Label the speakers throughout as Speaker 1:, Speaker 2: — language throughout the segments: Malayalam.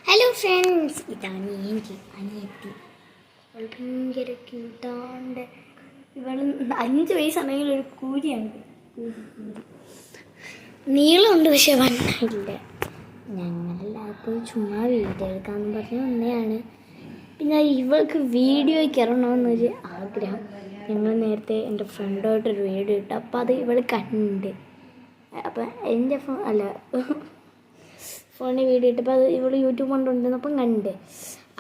Speaker 1: ഹലോ ഫ്രണ്ട്സ്, ഇതാണ് എനിക്ക് അനിയത്തി. അവൾ ഭയങ്കര ക്യൂട്ടാണ്ട്. ഇവൾ 5 വയസ്സാണെങ്കിൽ ഒരു കൂരിയാണ്. നീളമുണ്ട്, പക്ഷെ വണ്ണമില്ല. ഞങ്ങളെല്ലാവർക്കും ചുമ്മാ വീഡിയോ എടുക്കാമെന്ന് പറഞ്ഞ് വന്നതാണ്. പിന്നെ ഇവൾക്ക് വീഡിയോയ്ക്ക് ഇറങ്ങണമെന്നൊരു ആഗ്രഹം. ഞങ്ങൾ നേരത്തെ എൻ്റെ ഫ്രണ്ടുമായിട്ടൊരു വീഡിയോ ഇട്ടു. അപ്പോൾ അത് ഇവൾ കണ്ട്. അപ്പം എൻ്റെ ഫോണിൽ വീഡിയോ ഇട്ടപ്പോൾ അത് ഇവൾ യൂട്യൂബ് കൊണ്ടുവന്നപ്പം കണ്ട്.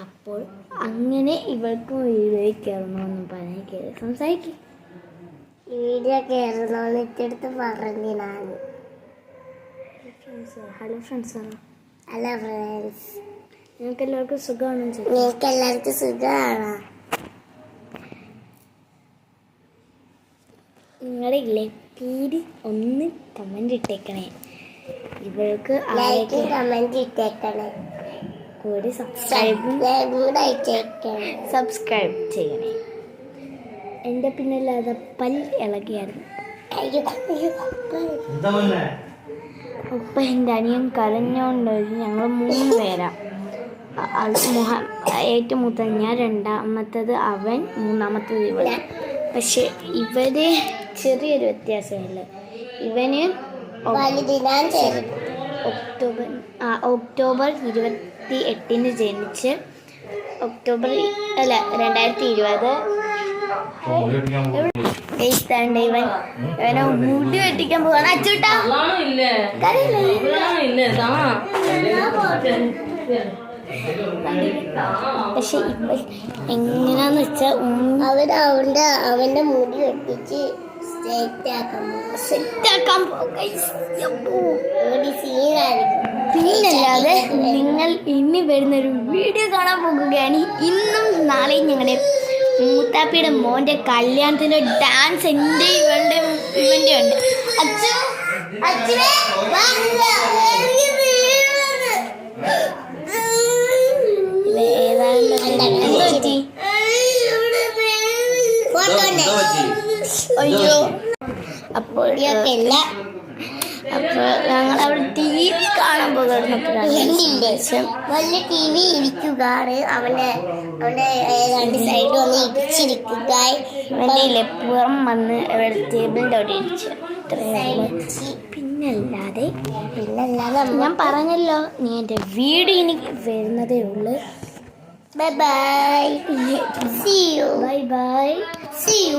Speaker 1: അപ്പോൾ അങ്ങനെ ഇവൾക്കും വീഡിയോ കയറണമെന്ന് പറഞ്ഞ് കയറി സംസാരിക്കും.
Speaker 2: വീഡിയോ കയറണമെന്ന് എടുത്ത് പറഞ്ഞു ഞാൻ.
Speaker 1: Hello friends.
Speaker 2: ഹലോ ഫ്രണ്ട്സ്,
Speaker 1: നിങ്ങൾക്ക് എല്ലാവർക്കും സുഖമാണോ?
Speaker 2: നിങ്ങൾക്ക് എല്ലാവർക്കും സുഖമാണോ?
Speaker 1: നിങ്ങളുടെ ഇല്ലേ തീരെ ഒന്ന് കമൻ്റ് ഇട്ടേക്കണേ. ഇവൾക്ക്
Speaker 2: ലൈക്ക് കമന്റ് ഇട്ടേക്കണേ.
Speaker 1: കൂടി സബ്സ്ക്രൈബ് ചെയ്യണേ. എൻ്റെ പിന്നല്ലാതെ ഇളകിയായിരുന്നു. അപ്പം എൻ്റെ അനിയൻ കരഞ്ഞോണ്ട് ഞങ്ങൾ 3 പേരാണ്. ഏറ്റവും മൂത്തത് ഞാൻ, രണ്ടാമത്തത് അവൻ, മൂന്നാമത്തത് ഇവൾ. പക്ഷെ ഇവര് ചെറിയൊരു വ്യത്യാസമില്ല. ഇവന് ഒക്ടോബർ 28 ജനിച്ച് ഒക്ടോബർ 2020 ഇവനെ മുടി വെട്ടിക്കാൻ പോവാണ്. അച്ചൂട്ടാ പക്ഷെ ഇപ്പൊ എങ്ങനാന്ന് വെച്ചാ
Speaker 2: അവന്റെ മുടി വെട്ടിച്ച് സെറ്റാക്കാൻ
Speaker 1: പിന്നല്ലാതെ നിങ്ങൾ ഇനി വരുന്നൊരു വീഡിയോ കാണാൻ പോകുകയാണ്. ഇന്നും നാളെയും ഞങ്ങളുടെ മൂത്താപ്പിയുടെ മോന്റെ കല്യാണത്തിന്റെ ഡാൻസ് എൻ്റെ ഇവന്റെ ഉണ്ട്. അയ്യോ, അപ്പോൾ ഞങ്ങൾ അവിടെ TV കാണാൻ പോകുന്നു.
Speaker 2: വലിയ TV ഇരിക്കുകയാണ്. അവന്റെ രണ്ട് സൈഡ് വന്ന് ഇടിച്ചിരിക്കുക.
Speaker 1: അവൻ്റെ പുറം വന്ന് ടേബിളിൻ്റെ അവിടെ ഇടിച്ചു. പിന്നല്ലാതെ ഞാൻ പറഞ്ഞല്ലോ, നീ എൻ്റെ വീഡിയോ എനിക്ക് വരുന്നതേ ഉള്ളു.
Speaker 2: Bye bye. See you.
Speaker 1: Bye bye.
Speaker 2: See you.